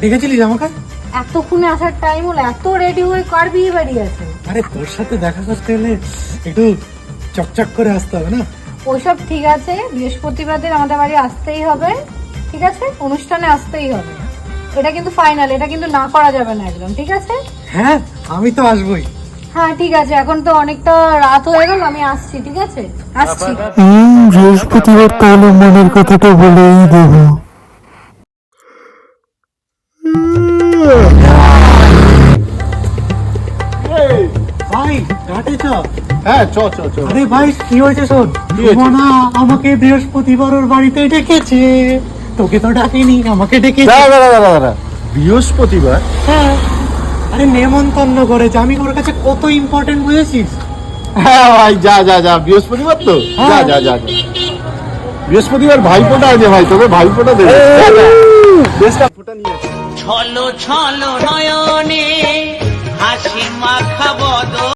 ডেকেছিলিস আমাকে? এতক্ষণে আসার টাইম হলো, এত রেডি হয়ে কার বিয়ে বাড়ি আছে? আরে তোর সাথে দেখা করতে হলে একটু চকচক করে আসতে হবে না? ওইসব ঠিক আছে, বৃহস্পতিবার দিন আমাদের বাড়ি আসতেই হবে, ঠিক আছে? অনুষ্ঠানে আসতেই হবে, এটা কিন্তু ফাইনাল, এটা কিন্তু না করা যাবে না একদম, ঠিক আছে? হ্যাঁ, আমি তো আসবোই। হ্যাঁ ঠিক আছে, এখন তো অনেকটা রাত হয়ে গেল, আমি আসছি, ঠিক আছে? আসছি। বৃহস্পতিবার তাহলে মনের কথাটা বলেই দেবো। ভাই ঘাটে চ। হ্যাঁ চ চ চ। আরে ভাই কি হয়েছে শোন, না আমাকে বৃহস্পতিবার ওর বাড়িতে ডেকেছে, তোকে তো ডাকেনি, আমাকে ডেকেছে। দাঁড়া, বৃহস্পতিবার? হ্যাঁ, আরে নেমন্তন্ন করেছে, আমি ওর কাছে কত ইম্পর্টেন্ট বুঝেছিস? হ্যাঁ ভাই, যা বৃহস্পতিবার তো, যা। বৃহস্পতিবার ভাইফোঁটা আছে ভাই, তোকে ভাইফোঁটা দেবে। বেশটা ফোঁটা নিয়ে ছলো ছলো নয়নে হাসি মাখা বদন।